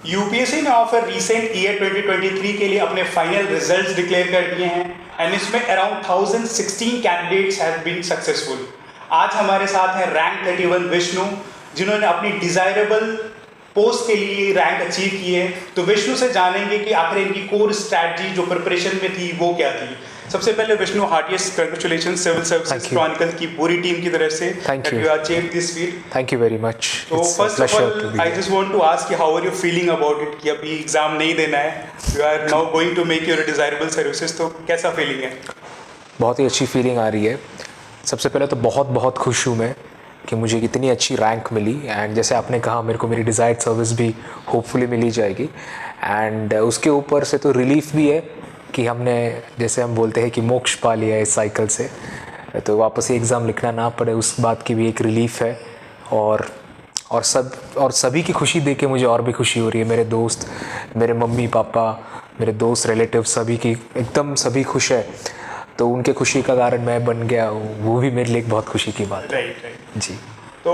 UPSC ने offer recent year 2023 के लिए अपने फाइनल रिजल्ट्स डिक्लेयर कर दिए हैं एंड इसमें around 1016 candidates have been successful. आज हमारे साथ हैं रैंक 31 विष्णु, जिन्होंने अपनी डिजायरेबल पोस्ट के लिए रैंक अचीव की है। तो विष्णु से जानेंगे कि आखिर इनकी कोर स्ट्रैटेजी जो प्रिपरेशन में थी वो क्या थी। सबसे पहले Vishnu, heartiest congratulations civil services chronicle की पूरी टीम की तरफ से that you achieved this feat. Thank you very much. So first of all, I just want to ask you how are you feeling about it कि अभी exam नहीं देना है, you are now going to make your desirable services, तो कैसा feeling है? बहुत ही अच्छी फीलिंग आ रही है। सबसे पहले तो बहुत बहुत खुश हूँ मैं कि मुझे इतनी अच्छी रैंक मिली एंड जैसे आपने कहा मेरे को मेरी डिज़ायर्ड सर्विस भी होपफुली मिली जाएगी एंड उसके ऊपर से तो रिलीफ भी है कि हमने जैसे हम बोलते हैं कि मोक्ष पा लिया है इस साइकिल से, तो वापस ये एग्ज़ाम लिखना ना पड़े उस बात की भी एक रिलीफ है। और सभी की खुशी देख के मुझे और भी खुशी हो रही है। मेरे दोस्त, मेरे मम्मी पापा, मेरे दोस्त, रिलेटिव सभी की एकदम सभी खुश है, तो उनके खुशी का कारण मैं बन गया, वो भी मेरे लिए एक बहुत खुशी की बात है। राइट जी। तो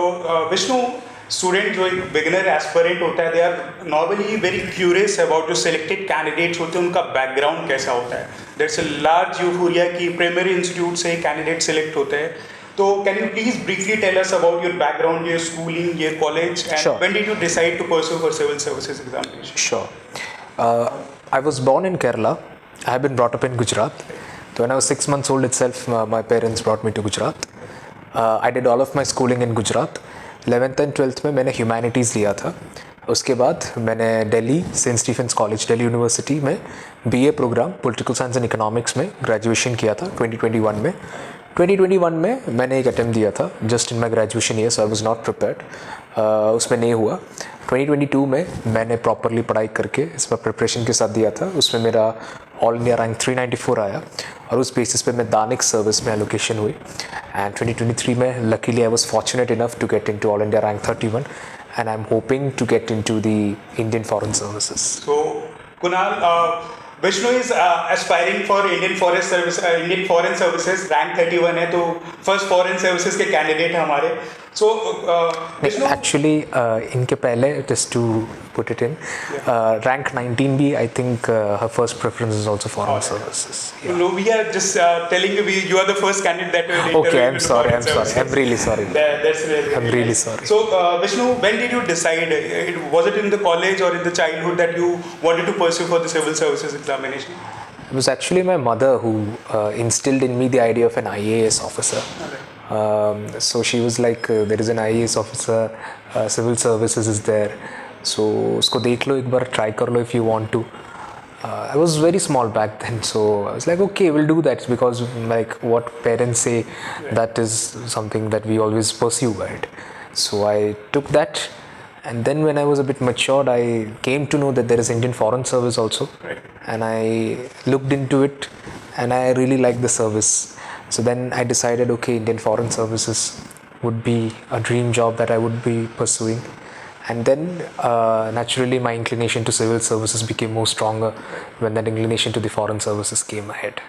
विष्णु, स्टूडेंट जो एक बिगिनर एस्पिरेंट होता है, they are normally very curious about जो सिलेक्टेड कैंडिडेट्स होते हैं उनका बैकग्राउंड कैसा होता है। देयर्स अ लार्ज यूफोरिया की प्राइमरी इंस्टीट्यूट से कैंडिडेट सिलेक्ट होते हैं, तो can you please briefly tell us about your background, your schooling, your college and when did you decide to pursue for civil services examination? Sure. I was born in Kerala. I have been brought up in Gujarat. So when I was 6 months old itself, my parents brought me to Gujarat. I did all of my schooling in Gujarat. 11th and 12th में मैंने humanities लिया था। उसके बाद मैंने Delhi saint Stephen's college, Delhi university में BA program political science and economics में graduation किया था 2021 में। 2021 में मैंने एक अटेम्प्ट दिया था just in my graduation year, so I was not prepared, उसमें नहीं हुआ। 2022 में मैंने प्रॉपरली पढ़ाई करके इसमें प्रिपरेशन के साथ दिया था, उसमें मेरा ऑल इंडिया रैंक 394 आया और उस बेसिस पे मैं दानिक सर्विस में एलोकेशन हुई एंड 2023 में luckily I was fortunate enough to get into all India rank 31 and I am hoping to get into the Indian foreign services. So Kunal, Vishnu is aspiring for Indian foreign services, rank 31 है, तो first foreign services के candidate हैं हमारे। So actually इनके पहले just to put it in rank 19 भी I think her first preference is also foreign services. No, we are just telling you are the first candidate that will Okay, I'm sorry. I'm really sorry. That's really. I'm really sorry. So, Vishnu, when did you decide? Was it in the college or in the childhood that you wanted to pursue for the civil services examination? It was actually my mother who instilled in me the idea of an IAS officer. So she was like, there is an IAS officer, civil services is there. So usko dekh lo, ek baar try kar lo if you want to. I was very small back then, so I was like, okay, we'll do that because like what parents say, that is something that we always pursue, right? So I took that, and then when I was a bit matured, I came to know that there is Indian Foreign Service also, Right. and I looked into it, and I really liked the service. So then I decided, okay, Indian Foreign Services would be a dream job that I would be pursuing. And then naturally my inclination to civil services became more stronger when that inclination to the foreign services came ahead.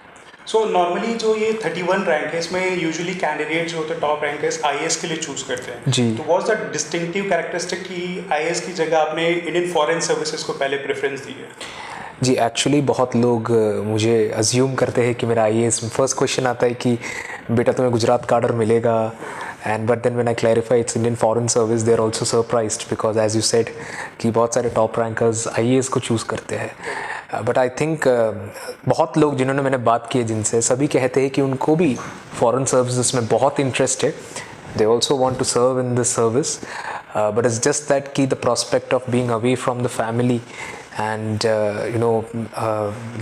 So normally जो ये 31 rank है, इसमें usually candidate जो होते हैं top rank है IAS के लिए चूज करते हैं। जी। तो व्हाट्स द डिस्टिंक्टिव कैरेक्टरिस्टिक कि आईएएस की जगह आपने इंडियन फॉरेन सर्विसेज को पहले प्रेफरेंस दी है? जी, एक्चुअली बहुत लोग मुझे अज्यूम करते हैं कि मेरा आईएएस, फर्स्ट क्वेश्चन आता है कि बेटा तुम्हें गुजरात का ऑर्डर मिलेगा, and but then when I clarify it's Indian foreign service, they are also surprised because as you said कि बहुत सारे टॉप रैंकर्स आईएएस को चूज़ करते हैं। बट आई थिंक बहुत लोग जिन्होंने मैंने बात की है जिनसे, सभी कहते हैं कि उनको भी फॉरेन सर्विसेज में बहुत इंटरेस्ट है, they also want to serve in this service, but it's just that कि the prospect of being away from the family and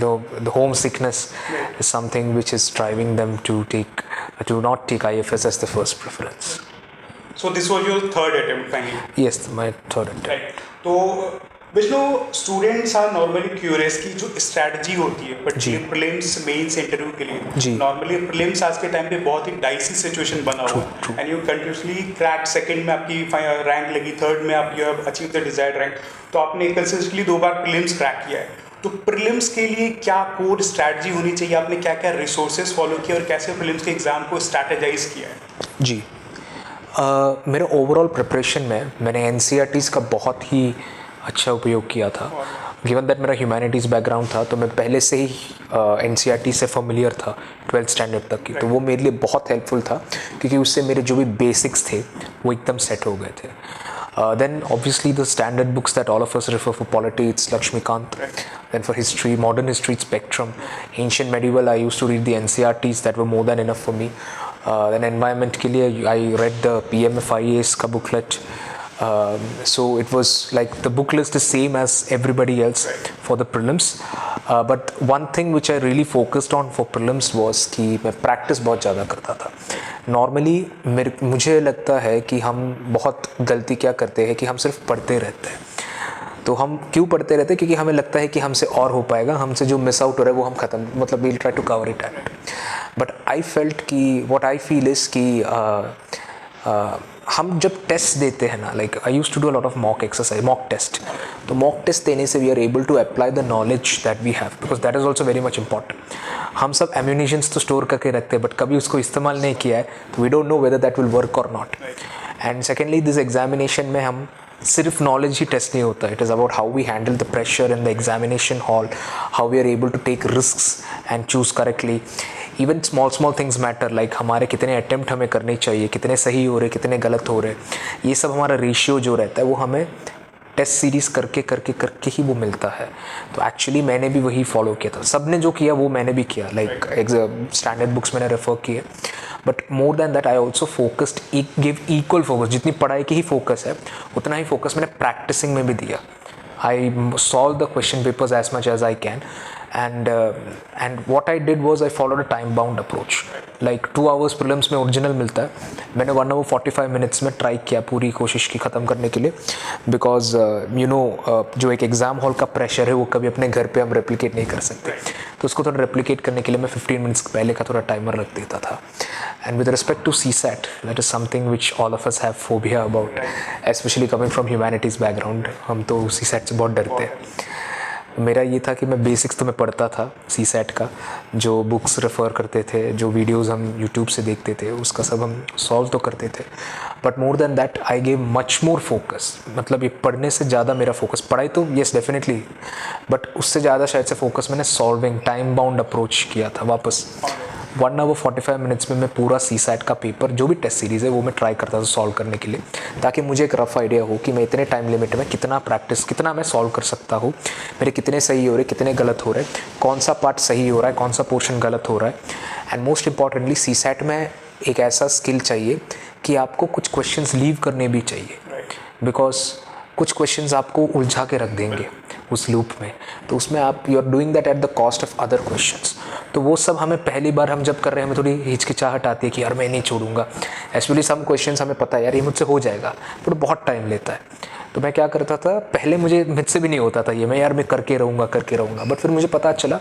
the homesickness is something which is driving them to not take IFS as the first preference. So this was your third attempt finally? Yes, my third attempt. Right. तो Vishnu, students are normally curious की जो strategy होती है but prelims mains interview के लिए, normally prelims आज के time पे बहुत ही डाइसी सिचुएशन बना हुआ है and you continuously crack, second में आपकी रैंक लगी, थर्ड में आप you have achieve the desired rank, तो आपने कंसिस्टेंटली 2 बार प्रीलिम्स क्रैक किया है। तो प्रीलिम्स के लिए क्या कोर स्ट्रैटेजी होनी चाहिए, आपने क्या क्या रिसोर्सेज फॉलो किए और कैसे प्रीलिम्स के एग्जाम को स्ट्रैटेजाइज किया है? जी, मेरे ओवरऑल प्रिपरेशन में मैंने NCERTs का बहुत ही अच्छा उपयोग किया था। गिवन दैट मेरा ह्यूमैनिटीज़ बैकग्राउंड था तो मैं पहले से ही NCERT से फेमिलियर था 12th स्टैंडर्ड तक की, तो वो मेरे लिए बहुत हेल्पफुल था क्योंकि उससे मेरे जो भी बेसिक्स थे वो एकदम सेट हो गए थे। Then obviously the standard books that all of us refer for polity, it's Lakshmikant. Then for history, modern history, it's Spectrum. Ancient medieval, I used to read the NCERTs that were more than enough for me. Then environment के लिए I read the PMFIA's का booklet. So it was like the book list is same as everybody else for the prelims. But one thing which I really focused on for prelims was कि मैं practice बहुत ज़्यादा करता था। Normally मुझे लगता है कि हम बहुत गलती क्या करते हैं कि हम सिर्फ पढ़ते रहते हैं। तो हम क्यों पढ़ते रहते हैं? क्योंकि हमें लगता है कि हमसे और हो पाएगा, हमसे जो मिस आउट हो रहा है वो हम ख़त्म, मतलब we'll try to cover it at. But I felt कि व्हाट आई फील इज़ कि हम जब टेस्ट देते हैं ना, like I used to do a lot of mock exercise, mock test. तो मॉक टेस्ट देने से we are able to apply the knowledge that we have, because that is also very much important. हम सब ammunitions तो store करके रखते हैं but कभी उसको इस्तेमाल नहीं किया है, तो we don't know whether that will work और not. And secondly this examination में हम सिर्फ नॉलेज ही टेस्ट नहीं होता, it is about how we handle the pressure in the examination hall, how we are able to take risks and choose correctly. Even small things matter, like हमारे कितने attempt हमें करने चाहिए, कितने सही हो रहे, कितने गलत हो रहे, ये सब हमारा रेशियो जो रहता है वो हमें टेस्ट सीरीज़ करके ही वो मिलता है। तो एक्चुअली मैंने भी वही फॉलो किया था, सब ने जो किया वो मैंने भी किया, लाइक स्टैंडर्ड बुक्स मैंने रेफर किए। But more than that I also focused, give equal focus, जितनी पढ़ाई की ही फोकस है उतना ही फोकस मैंने प्रैक्टिसिंग में भी दिया। I solved the question papers as much as I can, and what I did was I followed a time bound approach. Like 2 hours prelims में ओरिजिनल मिलता है, मैंने 1 hour 45 minutes में ट्राई किया, पूरी कोशिश की ख़त्म करने के लिए, बिकॉज जो एक एग्ज़ाम हॉल का प्रेशर है वो कभी अपने घर पे हम रेप्लिकेट नहीं कर सकते, तो उसको थोड़ा रेप्लिकेट करने के लिए मैं 15 मिनट्स पहले का थोड़ा टाइमर रख देता था। And with respect to CSAT, that is something which all of us have phobia about, specially coming from humanities background, हम तो CSAT से बहुत डरते हैं। मेरा ये था कि मैं बेसिक्स तो मैं पढ़ता था CSAT का, जो बुक्स रेफ़र करते थे, जो वीडियोस हम यूट्यूब से देखते थे उसका सब हम सॉल्व तो करते थे, but more than that I gave much more focus. मतलब ये पढ़ने से ज़्यादा मेरा फोकस, पढ़ाई तो येस डेफिनेटली, बट उससे ज़्यादा शायद से फोकस मैंने सॉल्विंग, टाइम बाउंड अप्रोच किया था। वापस 1 hour 45 minutes में मैं पूरा CSAT का पेपर, जो भी टेस्ट सीरीज़ है वो मैं ट्राई करता था सॉल्व करने के लिए, ताकि मुझे एक रफ आइडिया हो कि मैं इतने टाइम लिमिट में कितना प्रैक्टिस, कितना मैं सॉल्व कर सकता हूँ, मेरे कितने सही हो रहे, कितने गलत हो रहे, कौन सा पार्ट सही हो रहा है, कौन सा पोर्शन गलत हो रहा है। एंड मोस्ट इंपॉर्टेंटली CSAT में एक ऐसा स्किल चाहिए कि आपको कुछ क्वेश्चंस लीव करने भी चाहिए, बिकॉज कुछ क्वेश्चंस आपको उलझा के रख देंगे उस लूप में, तो उसमें आप you are doing that at the cost of other questions. तो वो सब हमें पहली बार हम जब कर रहे हैं हमें थोड़ी हिचकिचाहट आती है कि यार मैं नहीं छोड़ूंगा, एक्चुअली सम क्वेश्चंस हमें पता है यार ये मुझसे हो जाएगा, बट बहुत टाइम लेता है। तो मैं क्या करता था, पहले मुझसे भी नहीं होता था ये, मैं यार मैं करके रहूँगा, बट फिर मुझे पता चला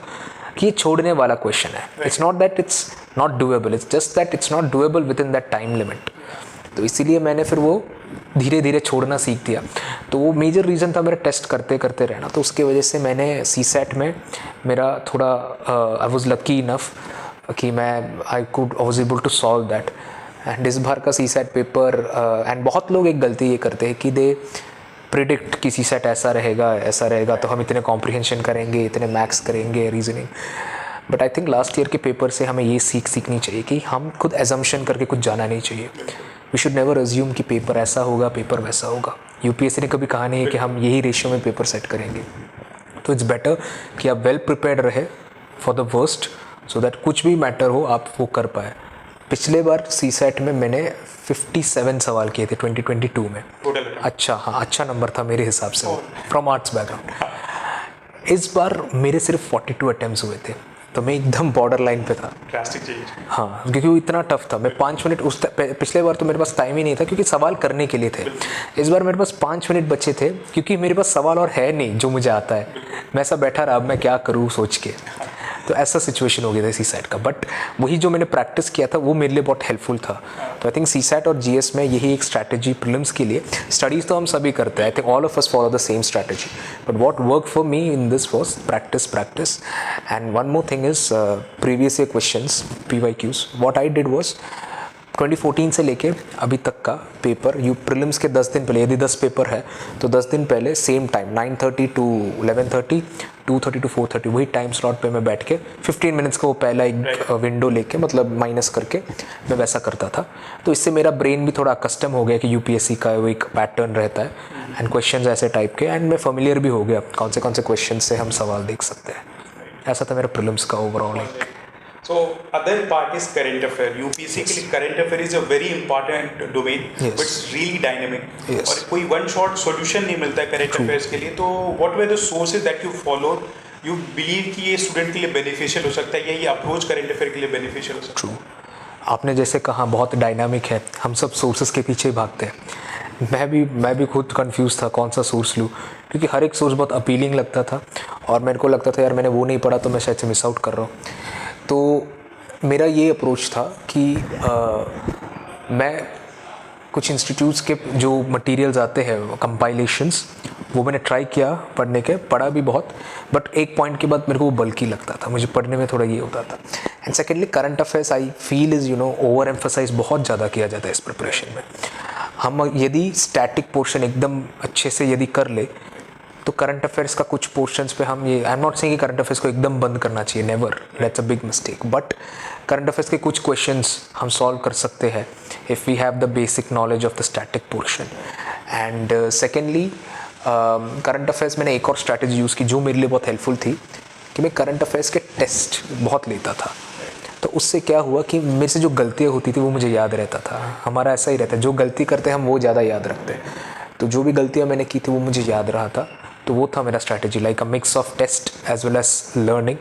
कि ये छोड़ने वाला क्वेश्चन है। It's not that it's not doable, it's just that it's not doable with in that time limit. तो इसीलिए मैंने फिर वो धीरे धीरे छोड़ना सीख दिया। तो वो मेजर रीज़न था मेरा टेस्ट करते करते रहना। तो उसके वजह से मैंने CSAT में मेरा थोड़ा आई वॉज लकी इनफ कि I was able to solve that. And इस बार का CSAT पेपर, एंड बहुत लोग एक गलती ये करते हैं कि दे प्रिडिक्ट कि CSAT ऐसा रहेगा तो हम इतने कॉम्प्रिहेंशन करेंगे, इतने मैथ्स करेंगे, reasoning. But I think last year के पेपर से हमें ये सीखनी चाहिए कि हम खुद एजम्पशन करके कुछ जाना नहीं चाहिए। वी शुड नेवर अज्यूम कि पेपर ऐसा होगा, पेपर वैसा होगा। UPSC ने कभी कहा नहीं है कि हम यही रेशियो में पेपर सेट करेंगे। तो इट्स बेटर कि आप वेल प्रिपेयर्ड रहे for the worst, so that कुछ भी मैटर हो आप वो कर पाए। पिछले बार CSAT में मैंने 57 सवाल किए थे 2022 में। अच्छा, हाँ, अच्छा नंबर था मेरे हिसाब से, फ्रॉम आर्ट्स बैकग्राउंड। इस बार मेरे सिर्फ 42 अटैम्प्ट्स हुए थे, तो मैं एकदम बॉर्डर लाइन पे था। Drastic change. हाँ, क्योंकि वो इतना टफ था। मैं 5 मिनट पिछले बार तो मेरे पास टाइम ही नहीं था क्योंकि सवाल करने के लिए थे। इस बार मेरे पास 5 मिनट बचे थे क्योंकि मेरे पास सवाल और है नहीं जो मुझे आता है। मैं ऐसा बैठा रहा, अब मैं क्या करूँ सोच के। तो ऐसा सिचुएशन हो गया था CSAT का। बट वही जो मैंने प्रैक्टिस किया था वो मेरे लिए बहुत हेल्पफुल था। तो आई थिंक CSAT और GS में यही एक स्ट्रैटेजी प्रीलिम्स के लिए। स्टडीज़ तो हम सभी करते हैं, I think all of us follow the same strategy, but what work for me in this was practice. And one more thing is previous year questions, PYQs, what I did was 2014 से लेके अभी तक का paper you prelims के 10 दिन पहले, यदि 10 paper है तो 10 दिन पहले सेम टाइम 9:30 टू 11:30, 2:30 टू 4:30 वही टाइम स्लॉट पे मैं बैठ के 15 मिनट्स का वो पहला एक विंडो लेके मतलब माइनस करके मैं वैसा करता था। तो इससे मेरा ब्रेन भी थोड़ा कस्टम हो गया कि यूपीएससी का वो एक पैटर्न रहता है एंड क्वेश्चंस ऐसे टाइप के, एंड मैं फेमिलियर भी हो गया कौन से क्वेश्चन से हम सवाल देख सकते हैं। ऐसा था मेरा प्रीलिम्स का ओवरऑल एक। So other part is current affair. UPSC के लिए current affair is a very important domain, Yes. but it's really dynamic. Yes. और कोई one shot solution नहीं मिलता है current affairs के लिए। तो what were the sources that you followed? You believe कि ये student के लिए beneficial हो सकता है या ये approach current affair के लिए beneficial हो सकता है? True. आपने जैसे कहा बहुत डायनामिक है, हम सब सोर्सेज के पीछे ही भागते हैं। मैं भी खुद कंफ्यूज था कौन सा सोर्स लूँ, क्योंकि हर एक सोर्स बहुत अपीलिंग लगता था और मेरे को लगता था यार मैंने वो नहीं पढ़ा तो मैं शायद से मिस आउट कर रहा हूँ। तो मेरा ये अप्रोच था कि मैं कुछ इंस्टीट्यूट्स के जो मटेरियल्स आते हैं कंपाइलेशंस वो मैंने ट्राई किया पढ़ने के, पढ़ा भी बहुत, बट एक पॉइंट के बाद मेरे को वो बल्कि लगता था, मुझे पढ़ने में थोड़ा ये होता था। And secondly current affairs I feel is over emphasise बहुत ज़्यादा किया जाता है इस प्रिपरेशन में। हम यदि स्टैटिक पोर्शन एकदम अच्छे से यदि कर ले तो करंट अफेयर्स का कुछ पोर्शंस पे हम ये, आई एम नॉट सेइंग कि करंट अफेयर्स को एकदम बंद करना चाहिए, never, that's a big mistake, but current affairs के कुछ क्वेश्चंस हम सॉल्व कर सकते हैं if we have the basic knowledge of the static portion. And secondly current affairs मैंने एक और स्ट्रैटेजी यूज़ की जो मेरे लिए बहुत हेल्पफुल थी कि मैं करंट अफेयर्स के टेस्ट बहुत लेता था। तो उससे क्या हुआ कि मेरे से जो गलतियाँ होती थी वो मुझे याद रहता था। हमारा ऐसा ही रहता है, जो गलती करते हैं हम वो ज़्यादा याद रखते हैं, तो जो भी गलतियाँ मैंने की थी वो मुझे याद रहा था। तो वो था मेरा strategy, like a mix of test as well as learning.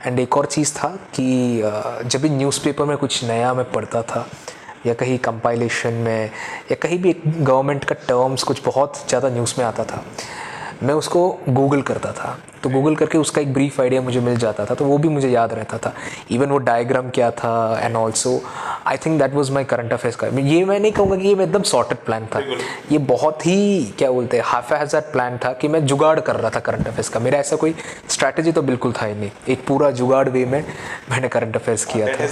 And एक और चीज़ था कि जब भी न्यूज़पेपर में कुछ नया मैं पढ़ता था या कहीं कंपाइलेशन में या कहीं भी एक गवर्नमेंट का टर्म्स कुछ बहुत ज़्यादा न्यूज़ में आता था, मैं उसको गूगल करता था। तो गूगल करके उसका एक ब्रीफ आइडिया मुझे मिल जाता था, तो वो भी मुझे याद रहता था, इवन वो डायग्राम क्या था। And also I think that was my current affairs का, ये मैं नहीं कहूँगा कि ये एकदम सॉर्टेड प्लान था, ये बहुत ही क्या बोलते हैं हाफ हैज़ार्ड प्लान था कि मैं जुगाड़ कर रहा था करंट अफेयर्स का। मेरा ऐसा कोई स्ट्रैटेजी तो बिल्कुल था ही नहीं, एक पूरा जुगाड़ वे में मैंने करंट अफेयर्स किया था।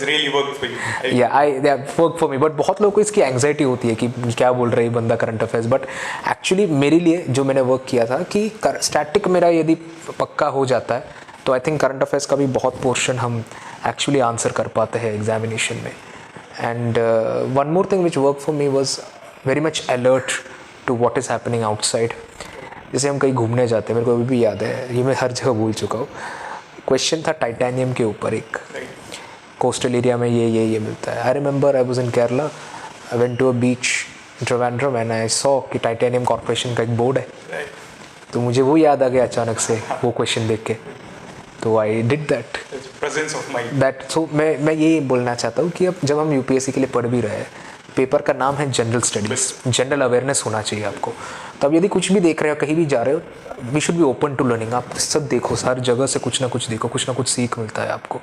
I work for me, but बहुत लोगों को इसकी एंग्जाइटी होती है कि क्या बोल रहे हैं बंदा करंट अफेयर्स, बट एक्चुअली मेरे लिए जो मैंने वर्क किया था कि स्टैटिक मेरा यदि पक्का हो जाता है तो आई थिंक करंट अफेयर्स का भी बहुत पोर्शन हम एक्चुअली आंसर कर पाते हैं एग्जामिनेशन में। And one more thing which work for me was very much alert to what is happening outside. जैसे हम कहीं घूमने जाते हैं, मेरे को अभी भी याद है, ये मैं हर जगह भूल चुका हूँ, क्वेश्चन था टाइटेनियम के ऊपर, एक कोस्टल एरिया में ये मिलता है। I remember I was in Kerala, I went to a beach Trivandrum and I saw कि टाइटेनियम कॉर्पोरेशन का एक बोर्ड है, तो मुझे वो याद आ गया अचानक से वो क्वेश्चन देख के, तो I did that presence of mind that. So मैं ये बोलना चाहता हूँ कि अब जब हम यूपीएससी के लिए पढ़ भी रहे हैं, पेपर का नाम है जनरल स्टडीज़, जनरल अवेयरनेस होना चाहिए आपको। तो अब यदि कुछ भी देख रहे हो, कहीं भी जा रहे हो, we should be open to learning. आप सब देखो, हर जगह से कुछ ना कुछ देखो, कुछ ना कुछ सीख मिलता है आपको।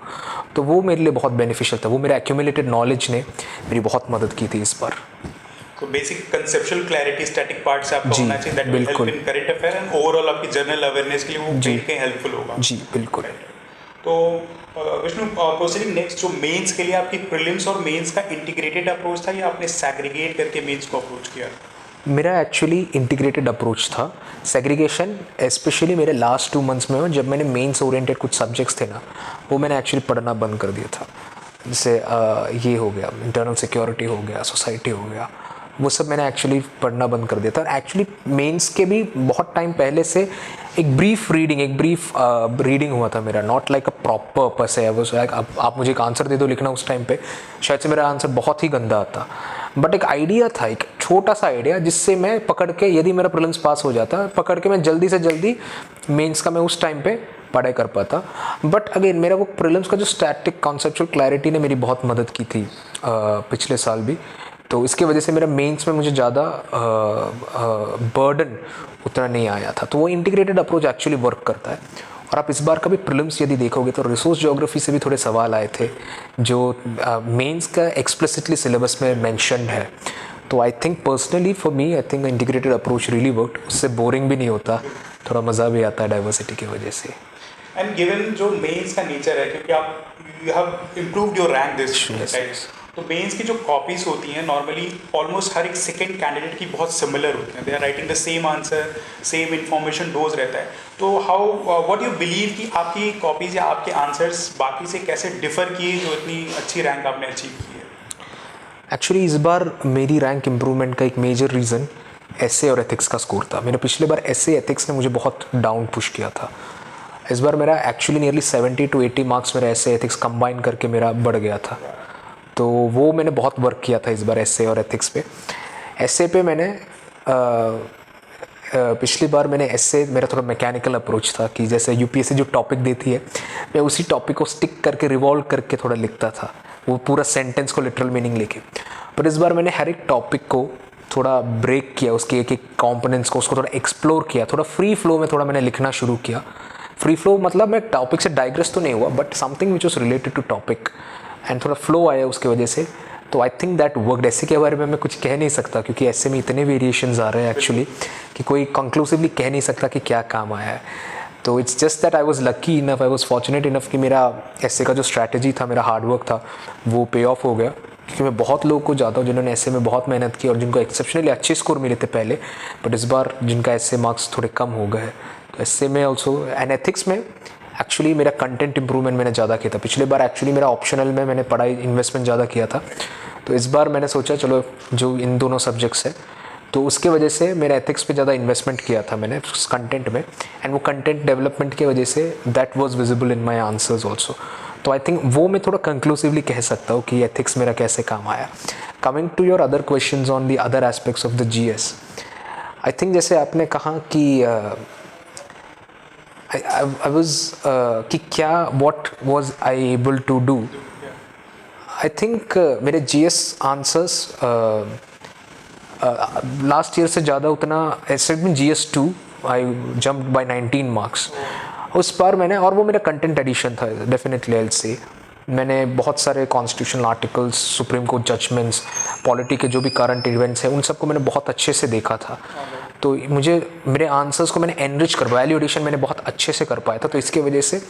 तो वो मेरे लिए बहुत बेनिफिशियल था, वो मेरा एक्यूमुलेटेड नॉलेज ने मेरी बहुत मदद की थी इस बार। तो basic conceptual clarity static part से आपको होना चाहिए, that will help in current affair and overall आपकी जनरल अवेयरनेस के लिए वो कहीं हेल्पफुल होगा। जी बिल्कुल। तो विष्णु, प्रोसीडिंग नेक्स्ट, जो मेंस के लिए आपकी प्रीलिम्स और मेंस का इंटीग्रेटेड अप्रोच था या आपने सैग्रीगेट करके मेंस को अप्रोच किया? मेरा एक्चुअली इंटीग्रेटेड अप्रोच था। सेग्रीगेशन स्पेशली मेरे लास्ट 2 मंथ्स में, जब मैंने मेंस ओरिएंटेड कुछ सब्जेक्ट्स थे ना, वो मैंने एक्चुअली पढ़ना बंद कर दिया था। जैसे ये हो गया, इंटरनल सिक्योरिटी हो गया, सोसाइटी हो गया, वो सब मैंने एक्चुअली पढ़ना बंद कर दिया था। एक्चुअली मेंस के भी बहुत टाइम पहले से एक ब्रीफ रीडिंग हुआ था मेरा, not like a proper purse है। आप मुझे एक आंसर दे दो लिखना, उस टाइम पे शायद से मेरा आंसर बहुत ही गंदा आता, बट एक आइडिया था, एक छोटा सा आइडिया, जिससे मैं पकड़ के, यदि मेरा प्रीलिम्स पास हो जाता, पकड़ के मैं जल्दी से जल्दी मेंस का मैं उस टाइम पे पढ़ाई कर पाता। बट अगेन मेरा वो प्रीलिम्स का जो स्टैटिक कॉन्सेप्चुअल क्लैरिटी ने मेरी बहुत मदद की थी पिछले साल भी, तो इसके वजह से मेरा मेंस में मुझे ज़्यादा बर्डन उतना नहीं आया था। तो वो इंटीग्रेटेड अप्रोच एक्चुअली वर्क करता है। और आप इस बार का भी प्रीलिम्स यदि देखोगे तो रिसोर्स ज्योग्राफी से भी थोड़े सवाल आए थे जो मेंस का एक्सप्लिसिटली सिलेबस में मेंशन्ड है। तो I think personally for me, I think integrated approach really worked. उससे बोरिंग भी नहीं होता, थोड़ा मज़ा भी आता है डाइवर्सिटी की वजह से। एंड गिवन जो मेंस का नेचर है, क्योंकि आप you have improved your rank this times, तो मेंस की जो कॉपीज होती हैं नॉर्मली ऑलमोस्ट हर एक सेकंड कैंडिडेट की बहुत सिमिलर होती हैं, they are writing the same answer, same information dose रहता है। तो हाउ व्हाट यू बिलीव कि आपकी कॉपीज या आपके आंसर्स बाकी से कैसे डिफर किए जो इतनी अच्छी रैंक आपने अचीव की है? एक्चुअली इस बार मेरी रैंक इम्प्रूवमेंट का एक मेजर रीज़न एसए और एथिक्स का स्कोर था। मेरे पिछले बार एसए एथिक्स ने मुझे बहुत डाउन पुश किया था। इस बार मेरा एक्चुअली नियरली 70 to 80 मार्क्स मेरा एसए एथिक्स कंबाइन करके मेरा बढ़ गया था। तो वो मैंने बहुत वर्क किया था इस बार एसए और एथिक्स पे। एसए पे मैंने पिछली बार मैंने एसए मेरा थोड़ा मैकेनिकल अप्रोच था कि जैसे यूपीएससी जो टॉपिक देती है मैं उसी टॉपिक को स्टिक करके रिवॉल्व करके थोड़ा लिखता था, वो पूरा सेंटेंस को लिटरल मीनिंग लेके। पर इस बार मैंने हर एक टॉपिक को थोड़ा ब्रेक किया, उसके एक एक कॉम्पोनेंट्स को उसको थोड़ा एक्सप्लोर किया, थोड़ा फ्री फ्लो में थोड़ा मैंने लिखना शुरू किया। फ्री फ्लो मतलब मैं टॉपिक से डाइग्रेस तो नहीं हुआ, but something which was related to topic and थोड़ा फ्लो आया उसकी वजह से। तो आई थिंक दैट वर्कड। ऐसे के बारे में मैं कुछ कह नहीं सकता क्योंकि ऐसे में इतने वेरिएशंस आ रहे हैं एक्चुअली कि कोई कंक्लूसिवली कह नहीं सकता कि क्या काम आया है। तो it's just that I was lucky enough, I was fortunate enough कि मेरा ऐसे का जो स्ट्रैटेजी था, मेरा हार्डवर्क था, वो पे ऑफ हो गया। क्योंकि मैं बहुत लोगों को जानता हूँ जिन्होंने ऐसे में बहुत मेहनत की और जिनको एक्सेप्शनली अच्छे स्कोर मिले थे पहले, बट इस बार जिनका ऐसे मार्क्स थोड़े कम हो गए। तो ऐसे में ऑल्सो एंड एथिक्स में एक्चुअली मेरा कंटेंट इंप्रूवमेंट मैंने ज़्यादा किया था। पिछले बार एक्चुअली मेरा ऑप्शनल में मैंने पढ़ाई इन्वेस्टमेंट ज़्यादा किया था, तो इस बार मैंने सोचा चलो जो इन दोनों सब्जेक्ट्स है तो उसके वजह से मेरा एथिक्स पे ज़्यादा इन्वेस्टमेंट किया था मैंने उस कंटेंट में, एंड वो कंटेंट डेवलपमेंट की वजह say that was visible in my answers also. तो आई थिंक वो मैं थोड़ा कंक्लूसिवली कह सकता हूँ कि एथिक्स मेरा कैसे काम आया। Coming to your other questions on the other aspects of the GS, I think जैसे आपने कहा कि I was कि क्या what was I able to do? I think मेरे GS आंसर्स लास्ट ईयर से ज़्यादा उतना एक्सेप्ट में GS2 I jumped by 19 marks उस बार मैंने, और वो मेरा कंटेंट एडिशन था डेफिनेटली आई विल से। मैंने बहुत सारे constitutional articles, Supreme Court judgements, polity के जो भी करंट इवेंट्स हैं उन सबको मैंने बहुत अच्छे से देखा था। तो मुझे मेरे आंसर्स को मैंने एनरिच कर, वैल्यू एडिशन मैंने बहुत अच्छे से कर पाया था। तो इसके वजह से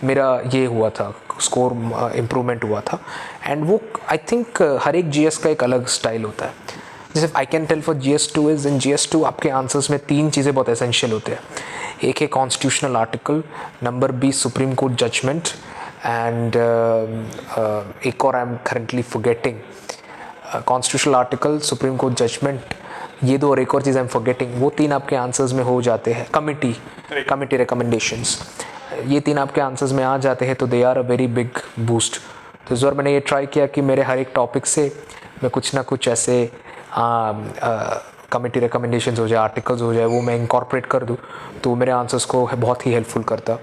मेरा ये हुआ था, स्कोर इम्प्रूवमेंट हुआ था। एंड वो आई थिंक हर एक जीएस का एक अलग स्टाइल होता है। जैसे I can tell for GS2 is in GS2 आपके आंसर्स में 3 चीज़ें बहुत एसेंशियल होते हैं। एक है constitutional article, number B Supreme Court judgement, and एक और I am currently forgetting, constitutional article, Supreme Court judgement, ये दो और एक और चीज़ आई एम फॉरगेटिंग। वो 3 आपके आंसर्स में हो जाते हैं। कमिटी रिकमेंडेशंस, ये 3 आपके आंसर्स में आ जाते हैं तो they are a very big boost. तो इस बार मैंने ये ट्राई किया कि मेरे हर एक टॉपिक से मैं कुछ ना कुछ ऐसे कमिटी रिकमेंडेशंस हो जाए, आर्टिकल्स हो जाए, वो मैं इंकॉर्पोरेट कर दूँ तो मेरे आंसर्स को बहुत ही हेल्पफुल करता।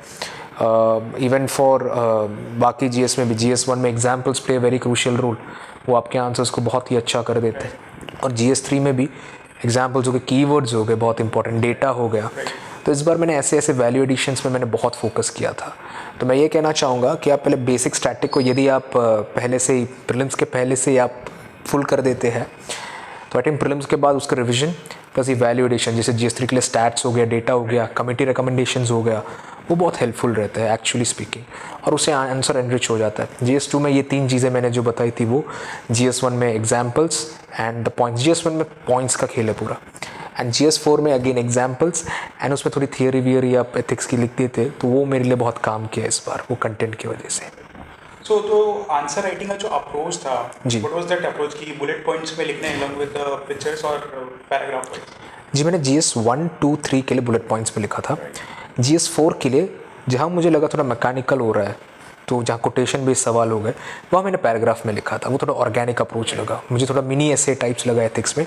इवन फॉर बाकी GS में भी, GS1 में examples play very crucial role, वो आपके आंसर्स को बहुत ही अच्छा कर देते हैं। और GS3 में भी एग्जाम्पल्स हो गए, कीवर्ड्स हो गए बहुत इंपॉर्टेंट, डेटा हो गया। तो इस बार मैंने ऐसे ऐसे वैल्यू एडिशंस में मैंने बहुत फोकस किया था। तो मैं ये कहना चाहूँगा कि आप पहले बेसिक स्टैटिक को यदि आप पहले से ही प्रीलिम्स के पहले से ही आप फुल कर देते हैं तो आई थिंक प्रीलिम्स के बाद उसका रिवीजन प्लस ये वैल्यू एडिशन, जैसे GS3 के लिए स्टैट्स हो गया, डेटा हो गया, कमिटी रिकमेंडेशंस हो गया, वो बहुत हेल्पफुल रहता है एक्चुअली स्पीकिंग, और उससे आंसर एनरिच हो जाता है। GS2 में ये 3 चीज़ें मैंने जो बताई थी वो, GS1 में examples and the points, GS1 में पॉइंट्स का खेल है पूरा, एंड GS4 में अगेन एग्जाम्पल्स, एंड उसमें थोड़ी थियरी वियरी आप एथिक्स की लिखते थे, तो वो मेरे लिए बहुत काम किया इस बार वो कंटेंट की वजह से। सो तो आंसर राइटिंग का जो अप्रोच था, व्हाट वाज दैट अप्रोच कि बुलेट पॉइंट्स में लिखने अलॉन्ग विद द पिक्चर्स और पैराग्राफ वाइज? जी मैंने GS1, 2, 3 के लिए बुलेट पॉइंट्स पे लिखा था। GS4 के लिए जहाँ मुझे लगा थोड़ा मैकेनिकल हो रहा है, तो जहाँ कोटेशन बेस्ड सवाल हो गए, वहाँ मैंने पैराग्राफ में लिखा था। वो थोड़ा ऑर्गेनिक अप्रोच लगा मुझे, थोड़ा मिनी ऐसे टाइप्स लगा एथिक्स में,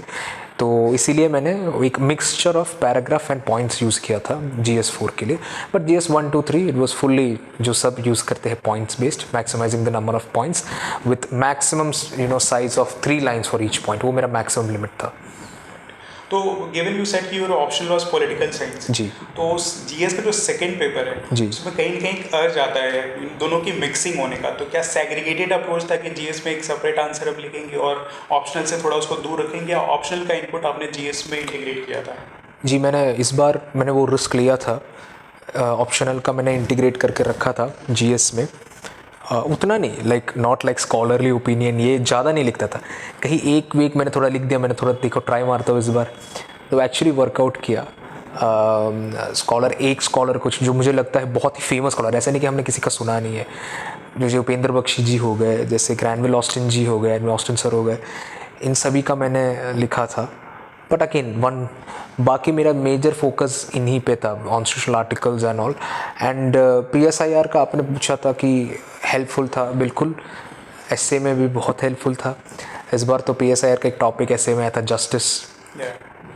तो इसीलिए मैंने एक mixture of paragraph and points use किया था GS4 के लिए। But GS1, 2, 3 it was fully जो सब यूज़ करते हैं points based, maximizing the number of points with maximum size of 3 lines for each point, वो मेरा मैक्सिमम लिमिट था। तो गिवन यू सेड कि your optional was political science जी, तो GS का जो सेकंड पेपर है जी, उसमें कहीं ना कहीं अर्ज आता है इन दोनों की मिक्सिंग होने का, तो क्या सेग्रीगेटेड अप्रोच था कि GS में एक सेपरेट आंसर अब लिखेंगे और ऑप्शनल से थोड़ा उसको दूर रखेंगे, या ऑप्शनल का इनपुट आपने GS में इंटीग्रेट किया था? जी मैंने इस बार वो रिस्क लिया था, ऑप्शनल का मैंने इंटीग्रेट करके रखा था GS में, उतना नहीं, like not like scholarly opinion, ये ज़्यादा नहीं लिखता था। कहीं एक वीक मैंने थोड़ा लिख दिया, मैंने थोड़ा देखो ट्राई मारता हूँ इस बार, तो एक्चुअली वर्कआउट किया। एक स्कॉलर कुछ जो मुझे लगता है बहुत ही फेमस स्कॉलर, ऐसा नहीं कि हमने किसी का सुना नहीं है, जैसे उपेंद्र बख्शी जी हो गए, जैसे ग्रैनविल ऑस्टिन जी हो गए, एडविन ऑस्टिन सर हो गए, इन सभी का मैंने लिखा था। बट अगेन बाकी मेरा मेजर फोकस इन्हीं पे था, constitutional articles and all. And PSIR का आपने पूछा था कि हेल्पफुल था, बिल्कुल। एसए में भी बहुत हेल्पफुल था। इस बार तो PSIR का एक टॉपिक एसए में आया था, जस्टिस,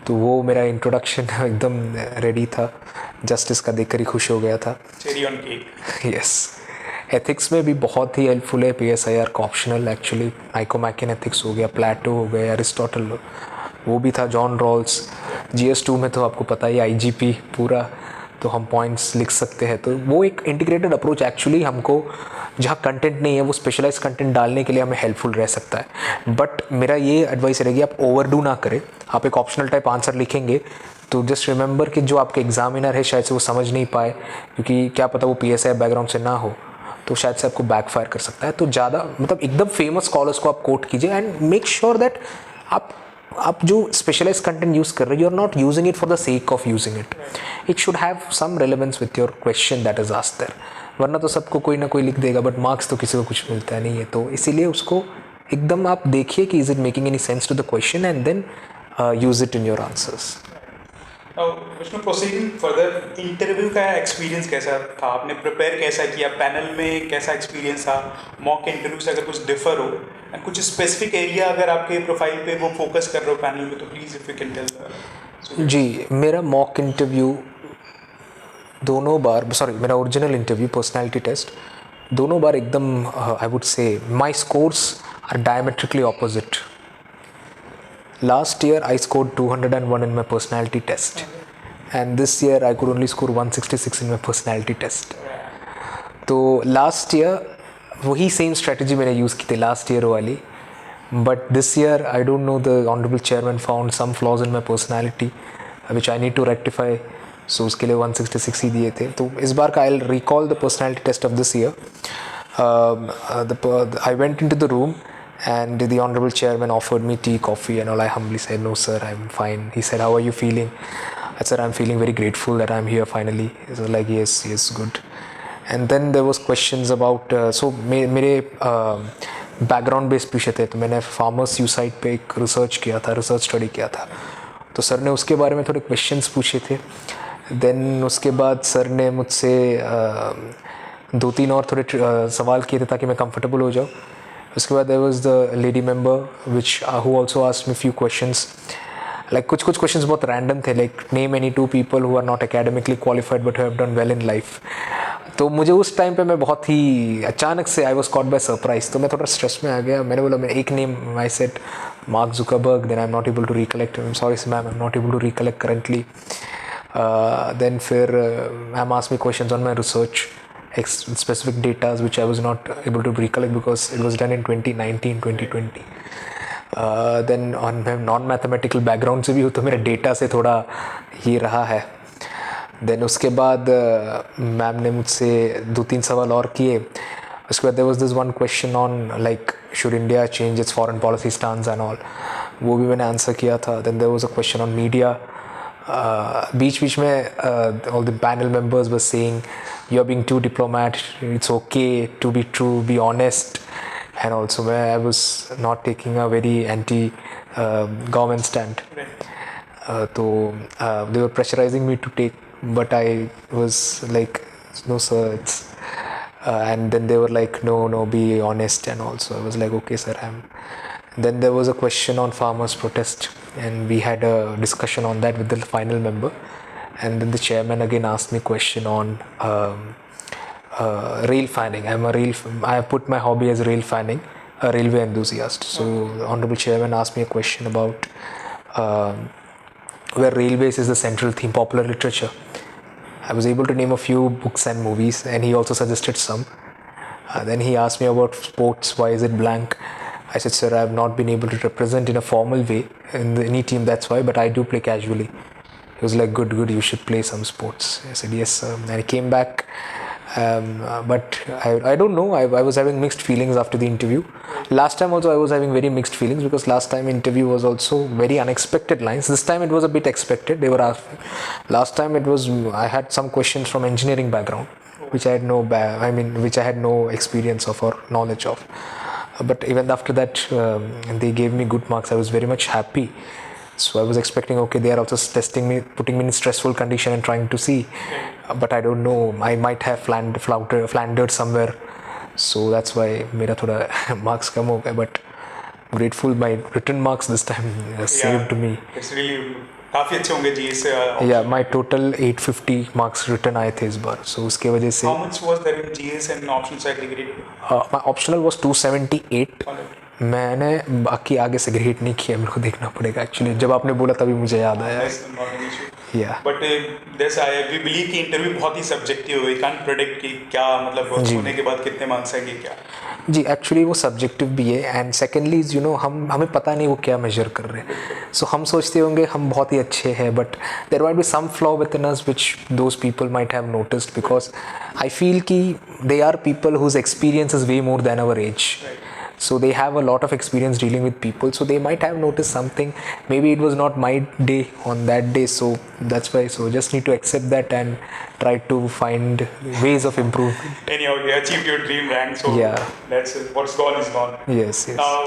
तो वो मेरा इंट्रोडक्शन एकदम रेडी था, जस्टिस का देखकर ही खुश हो गया था। Cherry on cake. Yes. Ethics में भी बहुत ही हेल्पफुल है PSIR का ऑप्शनल, एक्चुअली नाइकोमैकियन एथिक्स हो गया, प्लेटो हो गया, एरिस्टोटल, वो भी था, जॉन रॉल्स। GS2 में तो आपको पता ही IGP पूरा, तो हम पॉइंट्स लिख सकते हैं। तो वो एक इंटीग्रेटेड अप्रोच एक्चुअली हमको, जहाँ कंटेंट नहीं है वो स्पेशलाइज कंटेंट डालने के लिए हमें हेल्पफुल रह सकता है। बट मेरा ये एडवाइस रहेगी, आप ओवरडू ना करें। आप एक ऑप्शनल टाइप आंसर लिखेंगे तो जस्ट रिमेंबर कि जो आपके एग्जामिनर है शायद से वो समझ नहीं पाए, क्योंकि क्या पता वो PSI बैकग्राउंड से ना हो, तो शायद से आपको बैकफायर कर सकता है। तो ज़्यादा मतलब एकदम फेमस स्कॉलर्स को आप कोट कीजिए एंड मेक श्योर दैट आप जो स्पेशलाइज कंटेंट यूज़ कर रहे हो, you are not using it for the sake of using it. It should have some relevance with your question that is asked there, वरना तो सबको कोई ना कोई लिख देगा, बट मार्क्स तो किसी को कुछ मिलता नहीं है। तो इसीलिए उसको एकदम आप देखिए कि is it making any sense to the question and then use it in your answers. Vishnu, proceeding further, interview का एक्सपीरियंस कैसा था? आपने प्रिपेयर कैसा किया? पैनल में कैसा एक्सपीरियंस था? मॉक इंटरव्यू से अगर कुछ डिफर हो, कुछ स्पेसिफिक एरिया अगर आपके प्रोफाइल पे वो फोकस कर रहे हो पैनल में, तो please if you can tell. जी, मेरा मॉक इंटरव्यू दोनों बार, सॉरी मेरा ओरिजिनल इंटरव्यू पर्सनालिटी टेस्ट, दोनों बार एकदम I would say my scores are diametrically opposite. Last year I scored 201 in my personality test, and this year I could only score 166 in my personality test. तो last year वही same strategy मैंने use की थी last year वाली, but this year I don't know, the honourable chairman found some flaws in my personality which I need to rectify, so उसके लिए 166 ही दिए थे। तो इस बार का I will recall the personality test of this year. I went into the room and the honorable chairman offered me tea, coffee and all. I humbly said, no sir, I'm fine. He said, how are you feeling? I said, I'm feeling very grateful that I'm here finally. He was like, yes, good. And then there was questions about so मेरे background based पूछे थे, तो मैंने farmers यूसाइड पे एक research किया था, research study किया था, तो सर ने उसके बारे में थोड़े क्वेश्चंस पूछे थे। देन उसके बाद सर ने मुझसे 2-3 और थोड़े सवाल किए थे ताकि मैं कंफर्टेबल हो जाऊँ। उसके बाद there was the lady member which who also asked me few questions, like कुछ क्वेश्चंस बहुत रैंडम थे, like name any 2 people who are not academically qualified but have done well in life. तो मुझे उस टाइम पे मैं बहुत ही अचानक से I was caught by surprise, तो मैं थोड़ा स्ट्रेस में आ गया। मैंने बोला, मैं एक name I said Mark Zuckerberg, then I am not able to recollect, I am sorry ma'am, I am not able to recollect currently. Then फिर ma'am asked me questions on my research, specific data which I was not able to recollect because it was done in 2019-2020. Then on non-mathematical background से भी हो, तो मेरा data से थोड़ा ही रहा है। देन उसके बाद मैम ने मुझसे 2-3 सवाल और किए। उसके बाद there was this one question on like should India change its foreign policy stance and all, वो भी मैंने आंसर किया था। Then there was a question on media. बीच में all the panel members were saying you're being too diplomat, it's okay to be true, be honest, and also I was not taking a very anti government stand. So they were pressurizing me to take, but I was like, no sir, it's and then they were like, no, be honest, and also I was like, okay sir, then there was a question on farmers protest, and we had a discussion on that with the final member, and then the chairman again asked me a question on rail fanning. I put my hobby as rail fanning, a railway enthusiast. So the honorable chairman asked me a question about where railways is the central theme, popular literature. I was able to name a few books and movies, and he also suggested some. Then he asked me about sports, why is it blank? I said, sir, I have not been able to represent in a formal way in any team, that's why, but I do play casually. He was like, good, you should play some sports. I said, yes sir. And he came back but I don't know. I was having mixed feelings after the interview. Last time also I was having very mixed feelings because last time interview was also very unexpected lines. This time it was a bit expected. They were asking. Last time it was I had some questions from engineering background, which I had which I had no experience of or knowledge of. But even after that, they gave me good marks. I was very much happy. So I was expecting, okay, they are also testing me, putting me in stressful condition and trying to see. But I don't know, I might have floundered somewhere. So that's why मेरा थोड़ा marks कम हो गए. But grateful my written marks this time saved me. It's really काफ़ी अच्छे होंगे GS से. Yeah, my total 850 marks written आए थे इस बार. So उसके वजह से. How much was there in GS and optional segregated? My optional was 278. मैंने बाकी आगे सेग्रीगेट नहीं किया. मेरे को देखना पड़ेगा एक्चुअली. जब आपने बोला तभी मुझे याद आया. बट जैसे वी बिलीव कि इंटरव्यू बहुत ही सब्जेक्टिव है. कांट प्रेडिक्ट कि क्या मतलब होने के बाद कितने मार्क्स आएंगे क्या. जी एक्चुअली वो सब्जेक्टिव भी है. एंड सेकेंडली यू नो हमें पता नहीं वो क्या मेजर कर रहे हैं. सो हम सोचते होंगे हम बहुत ही अच्छे हैं, but there might be some flaw within us which those people might have noticed, because I feel कि they are people whose experience is way more than our age. So they have a lot of experience dealing with people, so they might have noticed something. Maybe it was not my day on that day, so that's why. So just need to accept that and try to find ways of improvement. Anyhow, you achieved your dream rank, so yeah, that's it. What's gone is gone. Yes. Now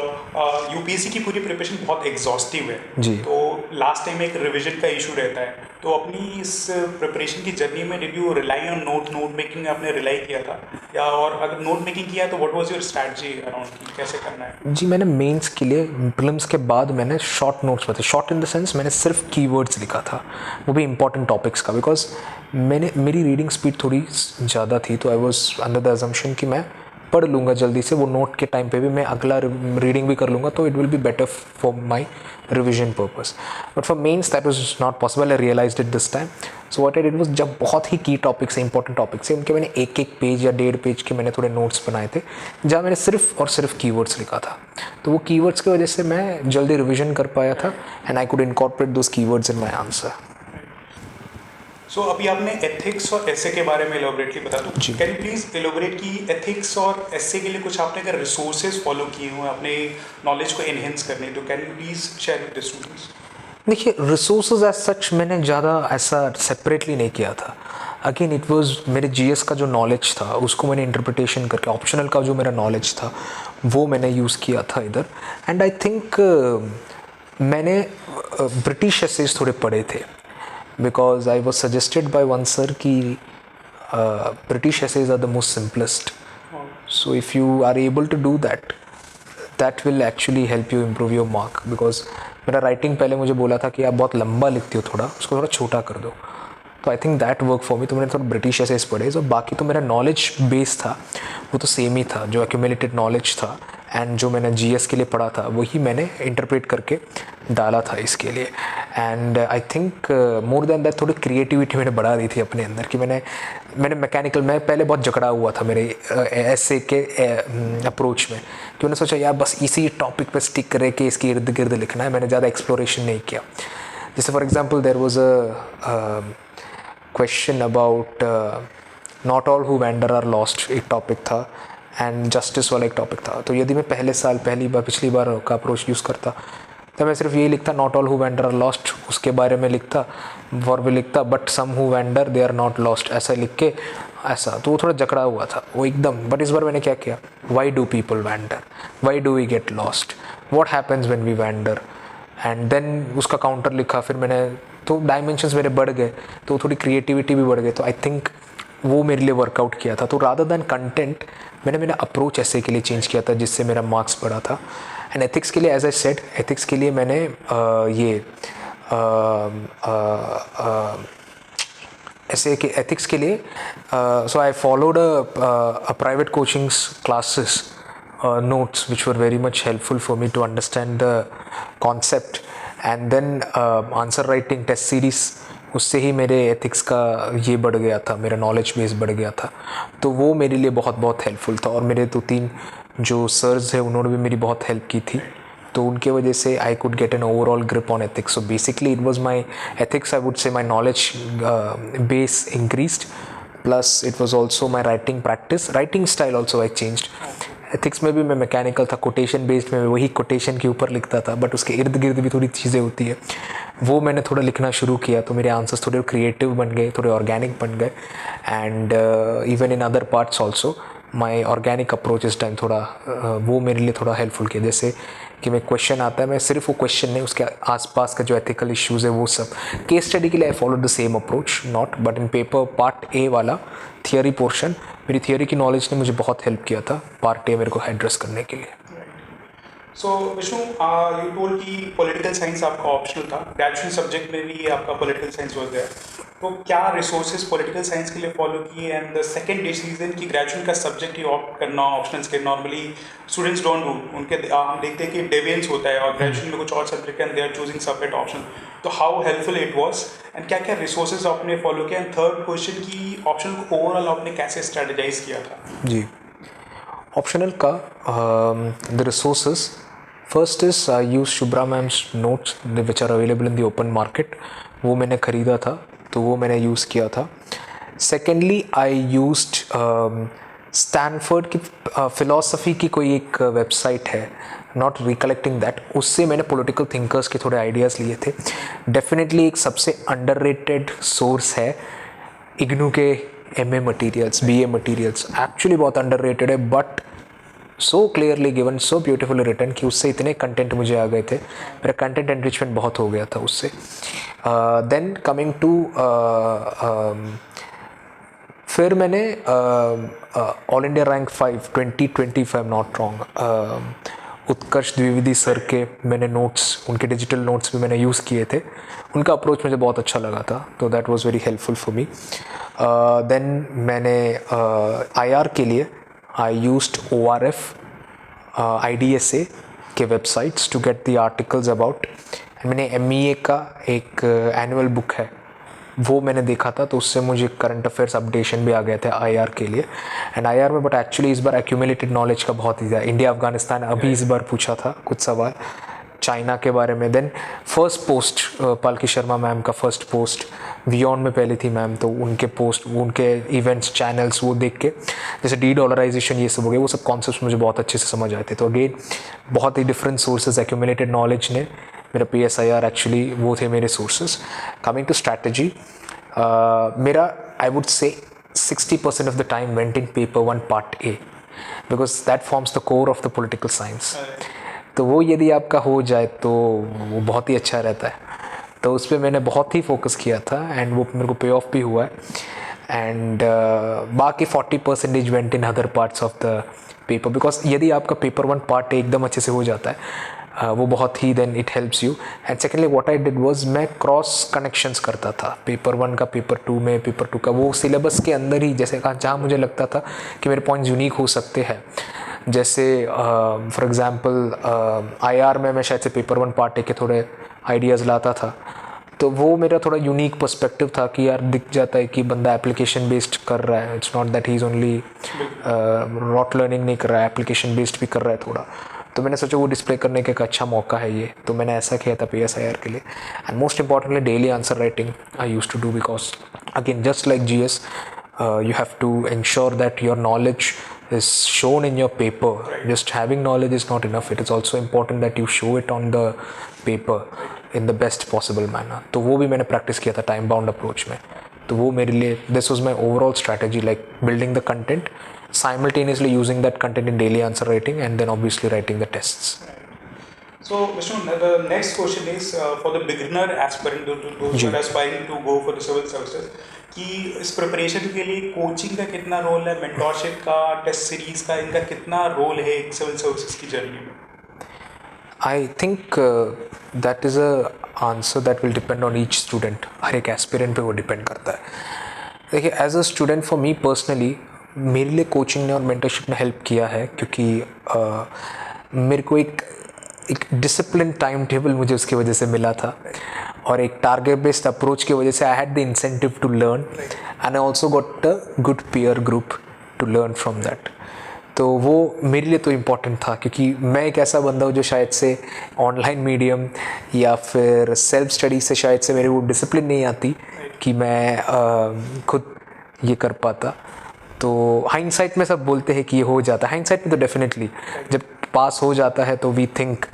UPSC की पूरी preparation बहुत exhaustive है जी. तो last time एक revision का issue रहता है. तो अपनी इस प्रिपरेशन की जर्नी में did you rely on note making आपने रिलाई किया था या, और अगर नोट मेकिंग किया तो what was your strategy around कैसे करना है? जी मैंने मेंस के लिए प्रीलिम्स के बाद मैंने शॉर्ट नोट्स बताए. शॉर्ट इन द सेंस मैंने सिर्फ कीवर्ड्स लिखा था, वो भी इंपॉर्टेंट टॉपिक्स का, बिकॉज मेरी रीडिंग स्पीड थोड़ी ज़्यादा थी. तो I was under the assumption कि मैं पढ़ लूँगा जल्दी से, वो नोट के टाइम पे भी मैं अगला रीडिंग भी कर लूँगा, तो it will be better for my revision purpose. But for mains that was not possible. I realised it this time. So what I did was, जब बहुत ही की टॉपिक्स हैं, इंपॉर्टेंट टॉपिक्स हैं, उनके मैंने एक पेज या 1.5 पेज के मैंने थोड़े नोट्स बनाए थे जहाँ मैंने सिर्फ और सिर्फ कीवर्ड्स लिखा था. तो वो कीवर्ड्स की वजह से मैं जल्दी रिविजन कर पाया था and I could incorporate those keywords in my answer. So अभी आपने एथिक्स और एसे के बारे में एलोबरेटली बता दो. कैन यू प्लीज एलोबरेट कि एथिक्स और एसे के लिए कुछ आपने अगर रिसोर्सेज फॉलो किए हो अपने नॉलेज को एनहेंस करने, तो can you please share with the students? देखिए रिसोर्सेज एज सच मैंने ज़्यादा ऐसा सेपरेटली नहीं किया था. अगेन इट वाज मेरे जीएस का जो नॉलेज था उसको मैंने इंटरप्रिटेशन करके, ऑप्शनल का जो मेरा नॉलेज था वो मैंने यूज़ किया था इधर. एंड आई थिंक मैंने ब्रिटिश एसेज थोड़े पढ़े थे, because I was suggested by one sir कि British essays are the most simplest. So if you are able to do that, that will actually help you improve your mark. Because मेरा writing पहले मुझे बोला था कि आप बहुत लंबा लिखती हो, थोड़ा उसको थोड़ा छोटा कर दो. तो I think that work for मी. तो मैंने थोड़ा ब्रिटिश एसेज पढ़े. तो बाकी तो मेरा नॉलेज बेस था वो तो सेम ही था, जो एक्यूमुलेटेड नॉलेज था एंड जो मैंने जीएस के लिए पढ़ा था वही मैंने इंटरप्रेट करके डाला था इसके लिए. And I think more than that थोड़ी क्रिएटिविटी मैंने बढ़ा दी थी अपने अंदर कि मैंने मैकेनिकल, मैं पहले बहुत जकड़ा हुआ था मेरे ऐसे के अप्रोच में कि मैंने सोचा यार बस इसी टॉपिक पे स्टिक करे कि इसके इर्द गिर्द लिखना है. मैंने ज़्यादा एक्सप्लोरेशन नहीं किया. जैसे for example there was a question about not all who wander are lost, एक टॉपिक था, एंड जस्टिस वाला एक टॉपिक था. तो यदि मैं पिछली बार का अप्रोच यूज़ करता तो मैं सिर्फ ये लिखता not all who wander are lost, उसके बारे में लिखता, वर्ब लिखता but some who wander they are not lost, ऐसा लिख के ऐसा. तो वो थोड़ा जकड़ा हुआ था वो एकदम. बट इस बार मैंने क्या किया, why do people wander, why do we get lost, what happens when we wander, and then उसका काउंटर लिखा. फिर मैंने तो डायमेंशंस मेरे बढ़ गए, तो थोड़ी क्रिएटिविटी भी बढ़ गई. तो आई थिंक वो मेरे लिए वर्कआउट किया था. तो रादर दैन कंटेंट मैंने मेरा अप्रोच ऐसे के लिए चेंज किया था जिससे मेरा मार्क्स बढ़ा था. एंड एथिक्स के लिए एज आई सेड, एथिक्स के लिए मैंने ऐसे कि एथिक्स के लिए so I followed a private coachings classes notes which were very much helpful for me to understand the concept. And then answer writing test series, उससे ही मेरे एथिक्स का ये बढ़ गया था, मेरा नॉलेज बेस बढ़ गया था. तो वो मेरे लिए बहुत बहुत हेल्पफुल था. और मेरे 2-3 जो सर्स हैं उन्होंने भी मेरी बहुत हेल्प की थी. तो उनके वजह से I could get an overall grip on ethics. So basically it was my ethics, I would से my knowledge base increased. Plus it was also my writing practice, writing style also I changed. Ethics में भी मैं mechanical था, quotation based में वही quotation के ऊपर लिखता था, बट उसके इर्द गिर्द भी थोड़ी चीज़ें होती है, वो मैंने थोड़ा लिखना शुरू किया, तो मेरे आंसर्स थोड़े क्रिएटिव बन गए, थोड़े ऑर्गेनिक बन गए। And even in other parts also my organic approach इस टाइम थोड़ा वो मेरे लिए थोड़ा हेल्पफुल किया। जैसे कि मैं क्वेश्चन आता है, मैं सिर्फ वो क्वेश्चन नहीं, उसके आसपास का जो एथिकल इश्यूज़ है वो सब। केस स्टडी के लिए I follow the same approach not, but in paper part A वाला थियोरी पोर्शन, मेरी थियोरी की नॉलेज ने मुझे बहुत हेल्प किया था पार्ट ए मेरे को एड्रेस करने के लिए। सो विष्णु, यू टोल्ड कि पॉलिटिकल साइंस आपका ऑप्शनल था, ग्रेजुएशन सब्जेक्ट में भी आपका पॉलिटिकल साइंस हो गया, तो क्या रिसोर्सेज पॉलिटिकल साइंस के लिए फॉलो किए? एंड द सेकंड डिसीजन कि ग्रेजुएशन का सब्जेक्ट ही ऑप्ट करना ऑप्शनल्स के नॉर्मली स्टूडेंट्स डोंट डू, उनके हम देखते हैं कि डेविएंस होता है और ग्रेजुएशन में कुछ और subject and they are choosing separate option, तो how helpful it was and क्या क्या रिसोर्सेज आपने फॉलो किया? एंड थर्ड क्वेश्चन कि ऑप्शनल को ओवरऑल आपने कैसे स्ट्रेटेजाइज किया था? जी, ऑप्शनल का the resources, first is I use Shubhra ma'am's notes which are available in the open market, वो मैंने ख़रीदा था तो वो मैंने यूज़ किया था। सेकेंडली आई यूज्ड स्टैनफोर्ड की फ़िलासफ़ी की कोई एक वेबसाइट है, नॉट रिकलेक्टिंग दैट, उससे मैंने पॉलिटिकल थिंकर्स के थोड़े आइडियाज़ लिए थे। डेफिनेटली एक सबसे अंडररेटेड सोर्स है इग्नू के MA materials, BA materials, actually बहुत अंडररेटेड है, but so clearly given, so beautifully written कि उससे इतने कंटेंट मुझे आ गए थे, मेरा कंटेंट एनरिचमेंट बहुत हो गया था उससे। देन कमिंग टू फिर मैंने all India rank 5 2020 not wrong, Utkarsh Dwivedi sir के मैंने नोट्स, उनके डिजिटल नोट्स भी मैंने यूज़ किए थे, उनका अप्रोच मुझे बहुत अच्छा लगा था, तो that was very helpful for me. Then मैंने IR के लिए आई यूज्ड ORF, IDSA के websites to get the articles about. मैंने MEA का एक एनुअल बुक है वो मैंने देखा था, तो उससे मुझे करंट अफेयर्स अपडेशन भी आ गए थे IR के लिए। एंड IR में बट एक्चुअली इस बार एक्यूमुलेटेड नॉलेज का बहुत ही ज़्यादा, इंडिया अफगानिस्तान अभी इस बार पूछा था कुछ सवाल चाइना के बारे में। देन फर्स्ट पोस्ट पालकी शर्मा मैम का फर्स्ट पोस्ट बियॉन्ड में पहले थी मैम, तो उनके पोस्ट, उनके इवेंट्स चैनल्स वो देख के, जैसे डीडॉलराइजेशन ये सब हो गया, वो सब कॉन्सेप्ट्स मुझे बहुत अच्छे से समझ आए थे। तो अगेन बहुत ही डिफरेंट सोर्सेज, एक्यूमुलेटेड नॉलेज ने मेरा PSIR एक्चुअली वो थे मेरे सोर्सेज। कमिंग टू स्ट्रैटेजी, मेरा आई वुड से 60% of the time went in paper 1 part A, because that forms the core of the political science. तो वो यदि आपका हो जाए तो वो बहुत ही अच्छा रहता है, तो उस पर मैंने बहुत ही फोकस किया था एंड वो मेरे को पे ऑफ भी हुआ है। एंड बाकी 40% went in other parts of the paper, because यदि आपका पेपर 1 पार्ट एकदम अच्छे से हो जाता है वो बहुत ही, then it helps you. And secondly what I did was, मैं क्रॉस कनेक्शंस करता था पेपर 1 का पेपर 2 में, पेपर 2 का, वो सिलेबस के अंदर ही, जैसे कहा जहाँ मुझे लगता था कि मेरे पॉइंट्स यूनिक हो सकते हैं। जैसे फॉर एग्जांपल IR में मैं शायद से पेपर 1 पार्ट A के थोड़े आइडियाज़ लाता था, तो वो मेरा थोड़ा यूनिक पर्सपेक्टिव था कि यार दिख जाता है कि बंदा एप्लीकेशन बेस्ड कर रहा है, it's not that he is only rote learning नहीं कर रहा है, एप्लीकेशन बेस्ड भी कर रहा है थोड़ा। तो मैंने सोचा वो डिस्प्ले करने का एक अच्छा मौका है ये, तो मैंने ऐसा किया था PSIR के लिए। And most importantly daily answer writing I used to do, because again just like GS you have to ensure that your knowledge is shown in your paper. Just having knowledge is not enough, it is also important that you show it on the paper in the best possible manner. तो वो भी मैंने practice किया था time bound approach में, तो वो मेरे लिए this was my overall strategy, like building the content, simultaneously using that content in daily answer writing, and then obviously writing the tests. So Vishnu, the next question is for the beginner aspirant, those who are aspiring to go for the civil services, कि इस preparation के लिए coaching का कितना role है, mentorship का, test series का, इनका कितना रोल है सिविल सर्विसेज की जर्नी में? I think that is a answer that will depend on each student. हर एक एस्पिरेंट पे वो डिपेंड करता है। देखिए, as a student for me personally, मेरे लिए कोचिंग ने और मेंटरशिप ने हेल्प किया है, क्योंकि मेरे को एक डिसिप्लिन टाइम टेबल मुझे उसकी वजह से मिला था, और एक टारगेट बेस्ड अप्रोच की वजह से I had the incentive to learn, and I also got a good peer group to learn from that. तो वो मेरे लिए तो इम्पॉर्टेंट था, क्योंकि मैं एक ऐसा बंदा हूँ जो शायद से ऑनलाइन मीडियम या फिर सेल्फ स्टडी से शायद से मेरे वो डिसिप्लिन नहीं आती कि मैं खुद ये कर पाता। तो हाइंडसाइट में सब बोलते हैं कि ये हो जाता है, हाइंडसाइट में तो डेफिनेटली जब पास हो जाता है तो वी थिंक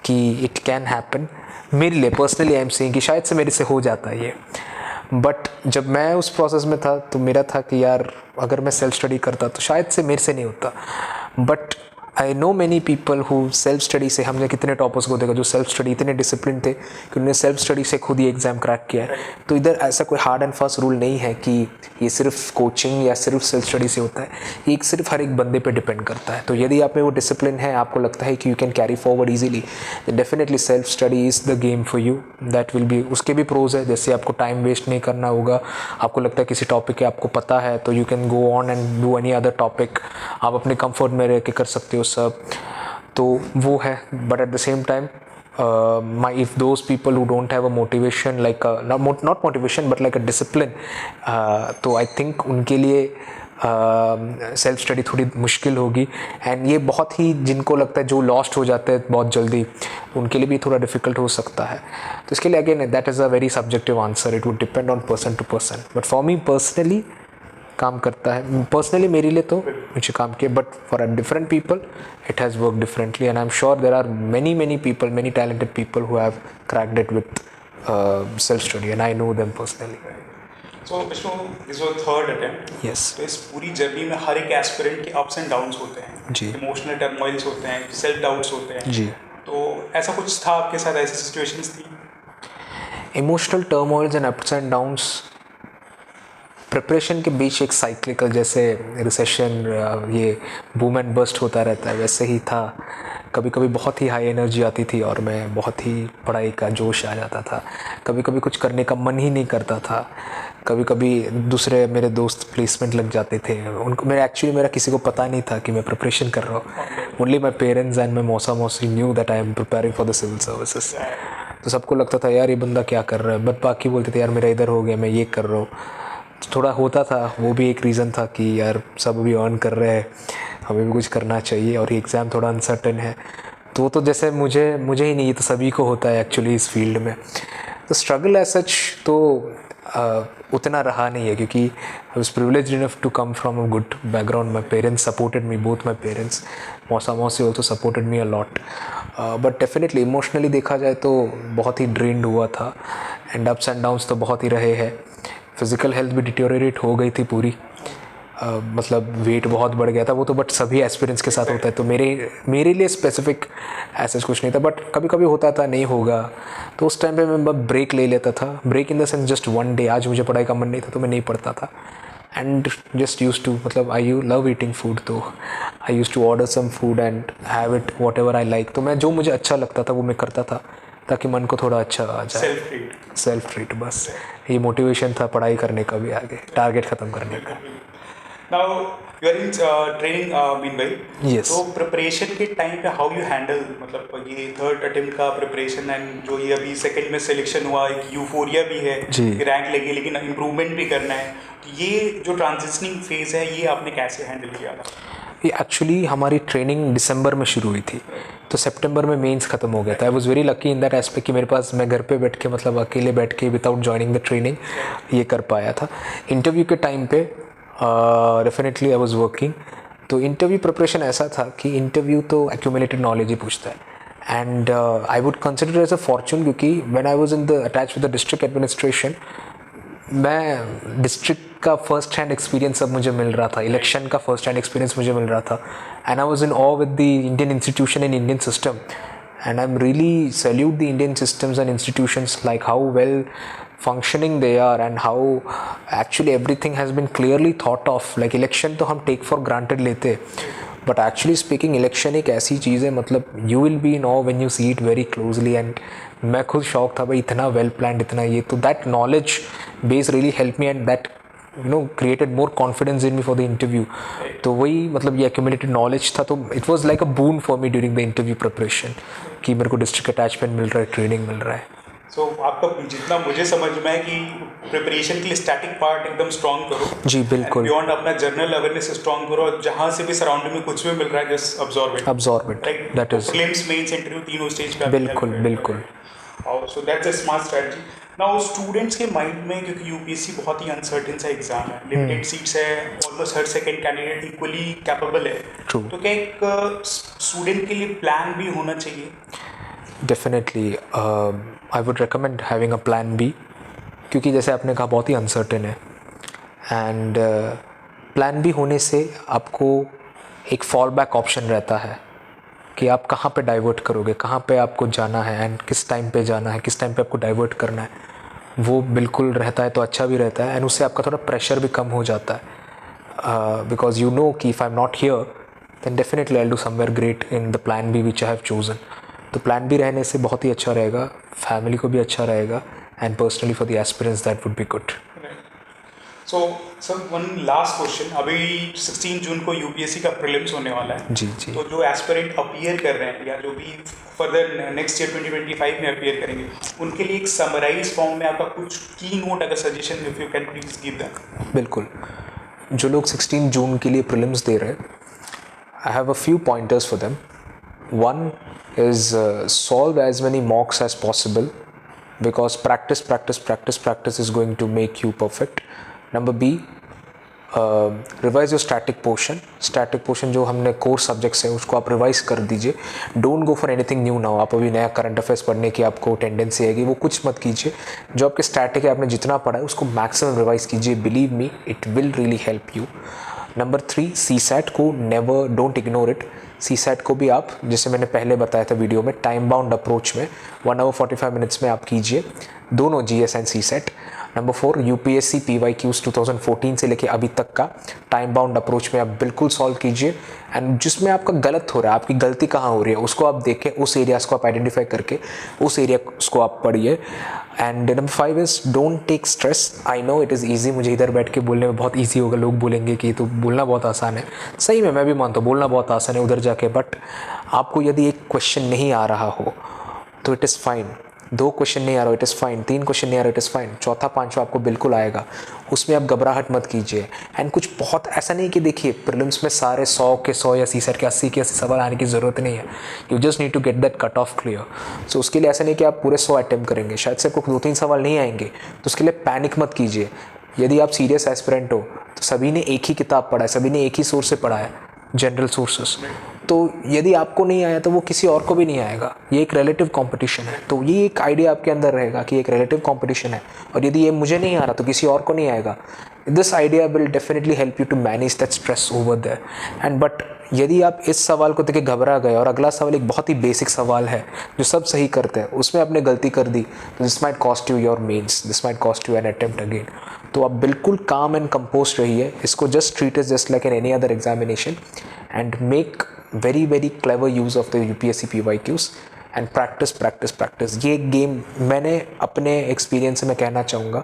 कि इट कैन हैपन। मेरे लिए पर्सनली आई एम सेइंग कि शायद से मेरे से हो जाता है ये, बट जब मैं उस प्रोसेस में था तो मेरा था कि यार अगर मैं सेल्फ स्टडी करता तो शायद से मेरे से नहीं होता। But I know many people who self study से, हमने कितने टॉपर्स को देखा जो सेल्फ स्टडी इतने डिसिप्लिन थे कि उन्होंने सेल्फ स्टडी से खुद ही एग्ज़ाम क्रैक किया है। तो इधर ऐसा कोई हार्ड एंड फास्ट रूल नहीं है कि ये सिर्फ कोचिंग या सिर्फ सेल्फ स्टडी से होता है, ये सिर्फ हर एक बंदे पे डिपेंड करता है। तो यदि आप में वो डिसिप्लिन है, आपको लगता है कि you can carry forward easily, definitely self study is the game for you. That will be, उसके भी प्रोज है, जैसे आपको टाइम वेस्ट नहीं करना होगा, आपको लगता है किसी टॉपिक के आपको पता है तो you can go on and do any other topic, आप अपने कंफर्ट में रह के कर सकते हो सब, तो वो है। But at the same time if those people who don't have a motivation like not motivation but like a discipline, तो I think उनके लिए सेल्फ स्टडी थोड़ी मुश्किल होगी। एंड ये बहुत ही, जिनको लगता है जो लॉस्ट हो जाते हैं बहुत जल्दी, उनके लिए भी थोड़ा डिफिकल्ट हो सकता है। तो इसके लिए again that is a very subjective answer, it would depend on person to person. But for me personally काम करता है, पर्सनली मेरे लिए तो मुझे काम किया, but for a different people it has work differently and I am sure there are many people, many talented people who have cracked it with self study and I know them personally. So Vishnu, this was third attempt. Yes. तो इस पूरी journey में हर एक aspirant के ups and downs होते हैं जी, emotional turmoils होते हैं, सेल्फ डाउट्स होते हैं जी। तो ऐसा कुछ था आपके साथ, ऐसी सिचुएशंस थी? Emotional turmoils and ups and downs preparation के बीच एक साइक्लिकल, जैसे रिसेशन, ये बूम एंड बस्ट होता रहता है, वैसे ही था। कभी कभी बहुत ही हाई एनर्जी आती थी और मैं बहुत ही पढ़ाई का जोश आ जाता था, कभी कभी कुछ करने का मन ही नहीं करता था, कभी कभी दूसरे मेरे दोस्त प्लेसमेंट लग जाते थे, उनको मेरा किसी को पता नहीं था कि मैं प्रिपरेशन कर रहा हूँ। Only my parents and my मौसी knew that I am preparing for the civil services. तो सबको लगता था यार ये बंदा क्या कर रहा है, बट बाकी बोलते थे यार मेरा इधर हो गया, मैं ये कर रहा हूँ। थोड़ा होता था, वो भी एक रीज़न था कि यार सब अभी अर्न कर रहे हैं, हमें भी कुछ करना चाहिए, और ये एग्ज़ाम थोड़ा अनसर्टेन है। तो जैसे मुझे ही नहीं, ये तो सभी को होता है एक्चुअली इस फील्ड में। तो स्ट्रगल एज सच तो उतना रहा नहीं है, क्योंकि I was privileged enough to come from a good background. My parents supported me, both my parents, मौसी also supported me a lot. But definitely emotionally देखा जाए तो बहुत ही ड्रेन्ड हुआ था, एंड अप्स एंड डाउन्स तो बहुत ही रहे हैं। फिज़िकल हेल्थ भी डिटोरेट हो गई थी पूरी, मतलब वेट बहुत बढ़ गया था, वो तो बट सभी एस्पिरेंट्स के साथ होता है। तो मेरे लिए स्पेसिफिक ऐसा कुछ नहीं था, बट कभी कभी होता था नहीं होगा, तो उस टाइम पे मैं ब्रेक ले लेता था। Break in the sense just one day, आज मुझे पढ़ाई का मन नहीं था तो मैं नहीं पढ़ता था, एंड जस्ट यूज टू, मतलब I you love eating food, तो I use to order some food and have it whatever I like. तो मैं जो मुझे अच्छा लगता था वो मैं करता था, ताकि मन को थोड़ा अच्छा आ जाए। सेल्फ ट्रीट बस ये मोटिवेशन था पढ़ाई करने का भी, आगे टारगेट ख़त्म करने का। Now you are in training meanwhile, Yes. तो प्रिपरेशन के टाइम पे हाउ यू हैंडल, मतलब ये थर्ड अटेम्प्ट का प्रिपरेशन एंड जो ये अभी सेकंड में सिलेक्शन हुआ, एक यूफोरिया भी है जी। रैंक लगी लेकिन इम्प्रूवमेंट भी करना है, तो ये जो ट्रांजिशनिंग फेज है ये आपने कैसे हैंडल किया था? ये एक्चुअली हमारी ट्रेनिंग दिसंबर में शुरू हुई थी, तो सितंबर में मेंस ख़त्म हो गया था। I was very lucky in that aspect कि मेरे पास, मैं घर पे बैठ के, मतलब अकेले बैठ के विदाउट जॉइनिंग द ट्रेनिंग ये कर पाया था। इंटरव्यू के टाइम पे डेफिनेटली आई वाज वर्किंग। तो इंटरव्यू प्रिपरेशन ऐसा था कि इंटरव्यू तो एक्यूमुलेटेड नॉलेज ही पूछता है, and I would consider as a fortune, क्योंकि when I was in the attach with the district administration, मैं डिस्ट्रिक्ट का फर्स्ट हैंड एक्सपीरियंस अब मुझे मिल रहा था, इलेक्शन का फर्स्ट हैंड एक्सपीरियंस मुझे मिल रहा था, and I was in awe with the Indian institution and Indian system, and I am really salute the Indian systems and institutions, like how well functioning they are and how actually everything has been clearly thought of. Like election तो हम take for granted लेते, but actually speaking election एक ऐसी चीज़ है, मतलब you will be in awe when you see it very closely, and मैं खुद शौक था भाई, इतना well planned, इतना ये, तो that knowledge base really helped me and that created more confidence in me for the interview. तो वही, मतलब ये accumulated knowledge था, तो it was like a boon for me during the interview preparation कि मेरे को district attachment मिल रहा है, training मिल रहा है। सो आपका जितना मुझे समझ में है कि प्रिपरेशन के लिए स्टैटिक पार्ट एकदम स्ट्रॉन्ग करो, जी बिल्कुल, बियॉन्ड अपना जनरल अवेयरनेस स्ट्रॉन्ग करो, और जहाँ से भी सराउंडिंग में कुछ भी मिल रहा है just absorb it, that is prelims mains interview तीनों स्टेज पे बिल्कुल। So that's a smart strategy. Now students के माइंड में, क्योंकि यूपीएससी बहुत ही अनसर्टेन सा एग्जाम है, लिमिटेड सीट्स है, ऑलमोस्ट हर सेकंड कैंडिडेट इक्वली कैपेबल है. True. तो क्या एक स्टूडेंट के लिए प्लान भी होना चाहिए? Definitely I would recommend having a plan B, क्योंकि जैसे आपने कहा बहुत ही अनसर्टेन है. एंड प्लान बी होने से आपको एक फॉल बैक ऑप्शन रहता है कि आप कहाँ पे डाइवर्ट करोगे, कहाँ पे आपको जाना है एंड किस टाइम पे जाना है, किस टाइम पे आपको डाइवर्ट करना है. वो बिल्कुल रहता है तो अच्छा भी रहता है, एंड उससे आपका थोड़ा प्रेशर भी कम हो जाता है, बिकॉज यू नो कि if I am not here then definitely I will do somewhere great in the plan B which I have chosen. तो प्लान बी रहने से बहुत ही अच्छा रहेगा, फैमिली को भी अच्छा रहेगा, and personally for the aspirants that would be good. So sir one last question. अभी 16 जून को यूपीएससी का प्रीलिम्स होने वाला है. जी जी. तो जो एस्पिरेंट अपीयर कर रहे हैं या जो भी फर्दर नेक्स्ट ईयर 2025 में अपीयर करेंगे, उनके लिए एक समराइज फॉर्म में आपका कुछ की नोट अगर suggestion if you can please give that. बिल्कुल. जो लोग 16 जून के लिए प्रीलिम्स दे रहे हैं, I have a few pointers for them. One is solve as many mocks as possible, because practice is going to make you perfect. Number B, revise your static portion जो हमने core subjects है उसको आप revise कर दीजिए. Don't go for anything new now. आप अभी नया करंट अफेयर्स पढ़ने की आपको टेंडेंसी आएगी, वो कुछ मत कीजिए. जो आपके स्टैटिक है, आपने जितना पढ़ा है उसको मैक्सिमम रिवाइज कीजिए. Believe me, it will really help you. Number 3, CSAT को never don't ignore it. CSAT को भी आप, जैसे मैंने पहले बताया था वीडियो में, टाइम बाउंड अप्रोच में 1 hour 45 minutes में आप कीजिए दोनों GS and CSAT. Number 4, UPSC PYQs 2014 से लेके अभी तक का टाइम बाउंड अप्रोच में आप बिल्कुल सॉल्व कीजिए. एंड जिसमें आपका गलत हो रहा है, आपकी गलती कहाँ हो रही है, उसको आप देखें, उस एरियाज़ को आप आइडेंटिफाई करके उस एरिया को आप पढ़िए. And number 5 is don't take stress. I know it is easy, मुझे इधर बैठ के बोलने में बहुत ईजी होगा, लोग बोलेंगे कि तो बोलना बहुत आसान है. सही में मैं भी मानता हूँ बोलना बहुत आसान है उधर जाके, बट आपको यदि एक क्वेश्चन नहीं आ रहा हो तो इट इज़ फाइन. 2 क्वेश्चन नहीं आ रहा हो, इट इज़ फाइन. 3 क्वेश्चन नहीं आ रहा, इट इज़ फाइन. चौथा 5वां आपको बिल्कुल आएगा, उसमें आप घबराहट मत कीजिए. एंड कुछ बहुत ऐसा नहीं कि देखिए प्रीलिम्स में सारे 100 के 100 या CSAT के 80 के 80 सवाल आने की ज़रूरत नहीं है. You just need to get that cut off clear. So उसके लिए ऐसा नहीं कि आप पूरे 100 अटैम्प्ट करेंगे, शायद से आपको 2-3 सवाल नहीं आएंगे, तो उसके लिए पैनिक मत कीजिए. यदि आप सीरियस एस्पिरेंट हो तो सभी ने एक ही किताब पढ़ा है, सभी ने एक ही सोर्स से पढ़ा है, जनरल सोर्सेस. तो यदि आपको नहीं आया तो वो किसी और को भी नहीं आएगा. ये एक रिलेटिव कंपटीशन है, तो ये एक आइडिया आपके अंदर रहेगा कि एक रिलेटिव कंपटीशन है, और यदि ये मुझे नहीं आ रहा तो किसी और को नहीं आएगा. This idea will definitely help you to manage that stress over there. And but यदि आप इस सवाल को देख के घबरा गए और अगला सवाल एक बहुत ही बेसिक सवाल है जो सब सही करते हैं, उसमें आपने गलती कर दी, तो this might cost you your mains, this might cost you an attempt again. तो आप बिल्कुल काम एंड कंपोज रहिए. इसको just treat is just like in any other examination, and make very clever use of the UPSC PYQs and practice. ये game मैंने अपने experience से मैं कहना चाहूँगा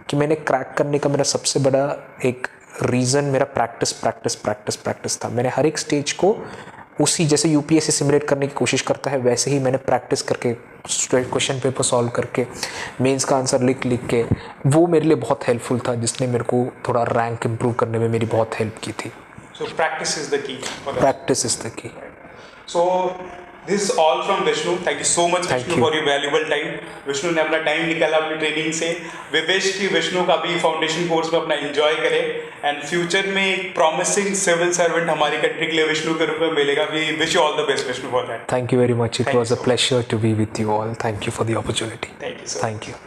कि मैंने क्रैक करने का मेरा सबसे बड़ा एक रीज़न मेरा प्रैक्टिस था. मैंने हर एक स्टेज को उसी जैसे यूपीएससी सिमुलेट करने की कोशिश करता है, वैसे ही मैंने प्रैक्टिस करके क्वेश्चन पेपर सॉल्व करके मेंस का आंसर लिख के, वो मेरे लिए बहुत हेल्पफुल था, जिसने मेरे को थोड़ा रैंक इम्प्रूव करने में मेरी बहुत हेल्प की थी. So practice is the key. Practice is the key. So this is all from Vishnu. Thank you so much Vishnu for your valuable time. Vishnu ने अपना टाइम निकाला अपनी ट्रेनिंग से. वी विश कि विष्णु का भी फाउंडेशन कोर्स में अपना एंजॉय करे, एंड फ्यूचर में एक प्रॉमिसिंग सिविल सर्वेंट हमारी कंट्री के लिए विष्णु के रूप में मिलेगा. We wish you all the best Vishnu for that. Thank you very much. It was a pleasure to be with you all. Thank you for the opportunity. Thank you sir. Thank you.